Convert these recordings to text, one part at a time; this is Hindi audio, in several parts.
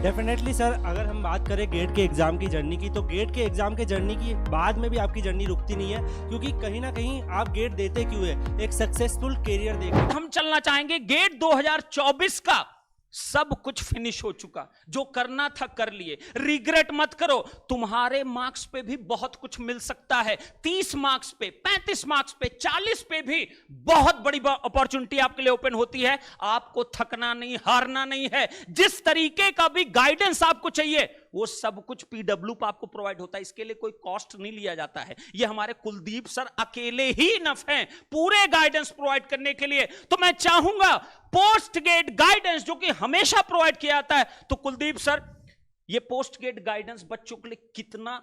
डेफिनेटली सर, अगर हम बात करें गेट के एग्जाम की जर्नी की, तो गेट के एग्जाम के जर्नी की बाद में भी आपकी जर्नी रुकती नहीं है, क्योंकि कहीं ना कहीं आप गेट देते क्यों है, एक सक्सेसफुल करियर देखने। हम चलना चाहेंगे गेट 2024 का। सब कुछ फिनिश हो चुका, जो करना था कर लिए, रिग्रेट मत करो। तुम्हारे मार्क्स पे भी बहुत कुछ मिल सकता है। 30 मार्क्स पे, 35 मार्क्स पे, 40 पे भी बहुत बड़ी अपॉर्चुनिटी आपके लिए ओपन होती है। आपको थकना नहीं, हारना नहीं है। जिस तरीके का भी गाइडेंस आपको चाहिए वो सब कुछ पीडब्ल्यू पर आपको प्रोवाइड होता है। इसके लिए कोई कॉस्ट नहीं लिया जाता है। ये हमारे कुलदीप सर अकेले ही इनफ हैं पूरे गाइडेंस प्रोवाइड करने के लिए। तो मैं चाहूंगा पोस्ट गेट गाइडेंस जो कि हमेशा प्रोवाइड किया जाता है, तो कुलदीप सर ये पोस्ट गेट गाइडेंस बच्चों के लिए कितना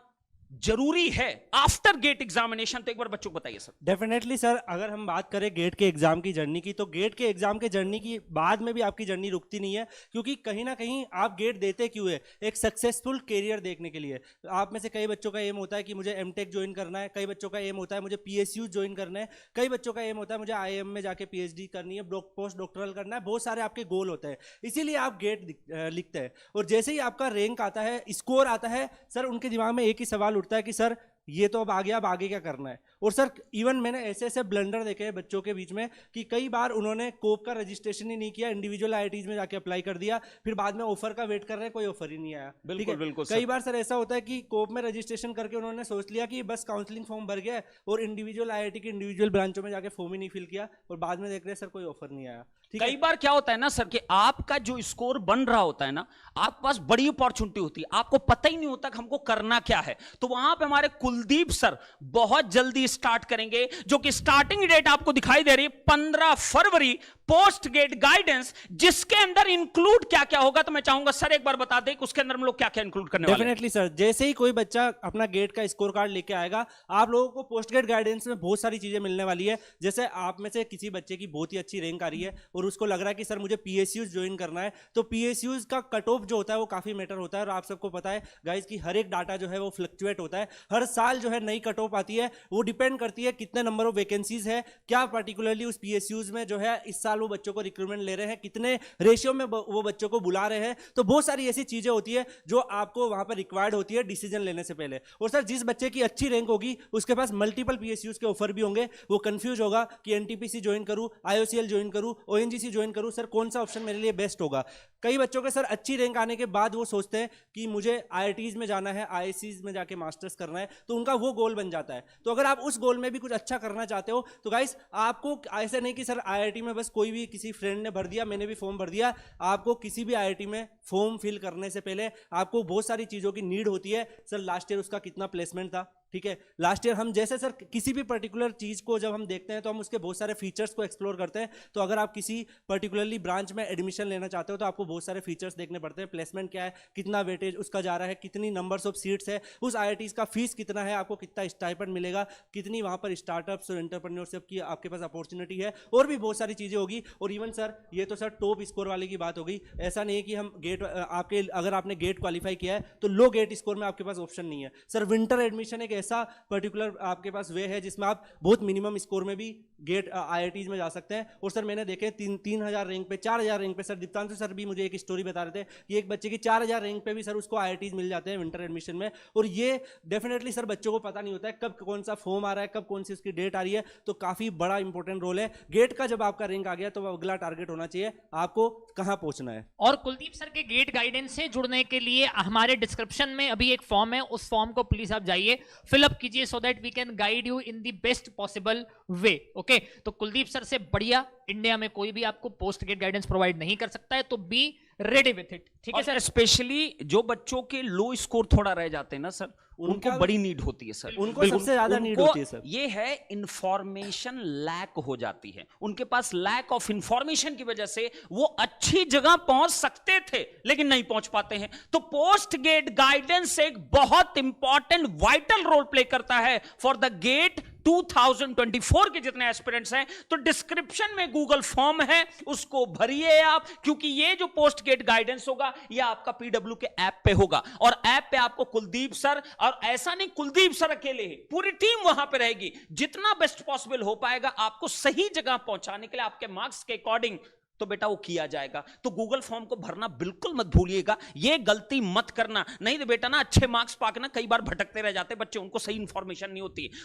जरूरी है आफ्टर गेट एग्जामिनेशन, तो एक बार बच्चों को बताइए सर। डेफिनेटली सर, अगर हम बात करें गेट के एग्जाम की जर्नी की, तो गेट के एग्जाम के जर्नी की बाद में भी आपकी जर्नी रुकती नहीं है, क्योंकि कहीं ना कहीं आप गेट देते क्यों है, एक सक्सेसफुल करियर देखने के लिए। आप में से कई बच्चों का एम होता है कि मुझे एमटेक ज्वाइन करना है, कई बच्चों का एम होता है मुझे पीएसयू ज्वाइन करना है, कई बच्चों का एम होता है मुझे आईएम में जाके पीएचडी करनी है, पोस्ट डॉक्टरल करना है। बहुत सारे आपके गोल होते हैं, इसीलिए आप गेट लिखते हैं। और जैसे ही आपका रैंक आता है, स्कोर आता है, सर उनके दिमाग में एक ही सवाल उठता है कि सर ये तो अब आ गया, अब आगे क्या करना है। और सर इवन मैंने ऐसे ऐसे ब्लंडर देखे हैं बच्चों के बीच में कि कई बार उन्होंने कोप का रजिस्ट्रेशन ही नहीं किया, इंडिविजुअल आईआईटीज में जाके अप्लाई कर दिया, फिर बाद में ऑफर का वेट कर रहे हैं, कोई ऑफर ही नहीं आया। बिल्कुल बिल्कुल। कई बार सर ऐसा होता है कि कोप में रजिस्ट्रेशन करके उन्होंने सोच लिया कि बस काउंसलिंग फॉर्म भर गया और इंडिविजुअल आईआईटी के इंडिविजुअल ब्रांचों में जाके फॉर्म ही नहीं फिल किया, और बाद में देख रहे हैं सर कोई ऑफर नहीं आया। कई बार क्या होता है ना सर कि आपका जो स्कोर बन रहा होता है ना, आपके पास बड़ी अपॉर्चुनिटी होती है, आपको पता ही नहीं होता कि हमको करना क्या है। तो वहां पे हमारे कुलदीप सर बहुत जल्दी स्टार्ट करेंगे, जो कि स्टार्टिंग डेट आपको दिखाई दे रही है 15 फरवरी, पोस्ट गेट गाइडेंस, जिसके अंदर इंक्लूड क्या क्या होगा। तो मैं चाहूंगा सर एक बार बता दें कि उसके अंदर हम लोग क्या क्या इंक्लूड करने वाले हैं। डेफिनेटली सर, जैसे ही कोई बच्चा अपना गेट का स्कोर कार्ड लेके आएगा, आप लोगों को पोस्ट गेट गाइडेंस में बहुत सारी चीजें मिलने वाली है। जैसे आप में से किसी बच्चे की बहुत ही अच्छी रैंक आ रही है और उसको लग रहा है कि सर मुझे पीएसयूज ज्वाइन करना है, तो पीएसयूज का कट ऑफ जो होता है वो काफी मैटर होता है। और आप सबको पता है गाइस कि हर एक डाटा जो है वो फ्लक्चुएट होता है, हर साल जो है नई कट ऑफ आती है। वो डिपेंड करती है कितने नंबर ऑफ वैकेंसीज है, क्या पर्टिकुलरली उस पीएसयूज में जो है इस साल वो बच्चों को रिक्रूटमेंट ले रहे हैं, कितने रेशियो में वो बच्चों को बुला रहे हैं। तो बहुत सारी ऐसी चीजें होती है जो आपको वहां पर रिक्वायर्ड होती है डिसीजन लेने से पहले। और सर जिस बच्चे की अच्छी रैंक होगी उसके पास मल्टीपल पीएसयूज के ऑफर भी होंगे, वो कंफ्यूज होगा कि एनटीपीसी ज्वाइन करूं, आईओसीएल ज्वाइन करूं, ओएनजीसी ज्वाइन करूं, सर कौन सा ऑप्शन मेरे लिए बेस्ट होगा। कई बच्चों के सर अच्छी रैंक आने के बाद वो सोचते हैं कि मुझे आईआईटीज में जाना है, आईआईसीज में जाके मास्टर्स करना है, तो उनका वो गोल बन जाता है। तो अगर आप उस गोल में भी कुछ अच्छा करना चाहते हो तो गाइस आपको ऐसे नहीं कि सर आईआईटी में बस कोई भी किसी फ्रेंड ने भर दिया, मैंने भी फॉर्म भर दिया। आपको किसी भी आईआईटी में फॉर्म फिल करने से पहले आपको बहुत सारी चीजों की नीड होती है। सर लास्ट ईयर उसका कितना प्लेसमेंट था, ठीक है, लास्ट ईयर हम जैसे सर किसी भी पर्टिकुलर चीज को जब हम देखते हैं तो हम उसके बहुत सारे फीचर्स को एक्सप्लोर करते हैं। तो अगर आप किसी पर्टिकुलरली ब्रांच में एडमिशन लेना चाहते हो तो आपको बहुत सारे फीचर्स देखने पड़ते हैं। प्लेसमेंट क्या है, कितना वेटेज उसका जा रहा है, कितनी नंबर्स ऑफ सीट्स है, उस आईआईटीज का फीस कितना है, आपको कितना स्टाइपेंड मिलेगा, कितनी वहां पर स्टार्टअप्स और एंटरप्रेन्योरशिप की आपके पास अपॉर्चुनिटी है, और भी बहुत सारी चीजें होगी। और इवन सर ये तो सर टॉप स्कोर वाले की बात हो गई। ऐसा नहीं है कि हम गेट आपके अगर आपने गेट क्वालिफाई किया है तो लो गेट स्कोर में आपके पास ऑप्शन नहीं है। सर विंटर एडमिशन एक ऐसा पर्टिकुलर आपके पास वे है जिसमें आप बहुत मिनिमम स्कोर में भी गेट आईआईटीज में जा सकते हैं। और सर मैंने देखे 3000 रैंक पे, 4000 रैंक पे, सर दीप्तांशु सर भी मुझे एक स्टोरी बता रहे थे कि एक बच्चे की 4000 रैंक पे भी सर उसको आईआईटीज मिल जाते हैं विंटर एडमिशन में। और ये डेफिनेटली सर बच्चों को पता नहीं होता है कब कौन सा फॉर्म आ रहा है, कब कौन सी उसकी डेट आ रही है। तो काफी बड़ा इंपॉर्टेंट रोल है गेट का। जब आपका रैंक आ गया तो अगला टारगेट होना चाहिए आपको कहां पहुंचना है। और कुलदीप सर के गेट गाइडेंस से जुड़ने के लिए हमारे डिस्क्रिप्शन में अभी एक फॉर्म है, उस फॉर्म को प्लीज आप जाइए फिलअप कीजिए, so that we can guide you in the best possible way. Okay, तो कुलदीप सर से बढ़िया इंडिया में कोई भी आपको पोस्ट गेट गाइडेंस प्रोवाइड नहीं कर सकता है, तो बी रेडी विथ इट। ठीक है सर। स्पेशली जो बच्चों के लो स्कोर थोड़ा रह जाते हैं ना सर, उनको बड़ी नीड होती है सर, उनको सबसे ज्यादा नीड होती है सर। ये है इंफॉर्मेशन लैक हो जाती है, उनके पास लैक ऑफ इंफॉर्मेशन की वजह से वो अच्छी जगह पहुंच सकते थे लेकिन नहीं पहुंच पाते हैं। तो पोस्ट गेट गाइडेंस एक बहुत इंपॉर्टेंट वाइटल रोल प्ले करता है फॉर द गेट 2024 के जितने एस्पिरेंट्स हैं। तो डिस्क्रिप्शन में गूगल फॉर्म है, उसको भरिए आप, क्योंकि ये जो पोस्ट गेट गाइडेंस होगा ये आपका पीडब्ल्यू के ऐप पे होगा। और ऐप पे आपको कुलदीप सर, और ऐसा नहीं कुलदीप सर अकेले ही, पूरी टीम वहां पे रहेगी, जितना बेस्ट पॉसिबल हो पाएगा आपको सही जगह पहुंचाने के लिए आपके मार्क्स के अकॉर्डिंग। तो बेटा वो किया जाएगा। तो गूगल फॉर्म को भरना बिल्कुल मत भूलिएगा, ये गलती मत करना, नहीं तो बेटा ना अच्छे मार्क्स पाके ना कई बार भटकते रह जाते बच्चे, उनको सही इंफॉर्मेशन नहीं होती।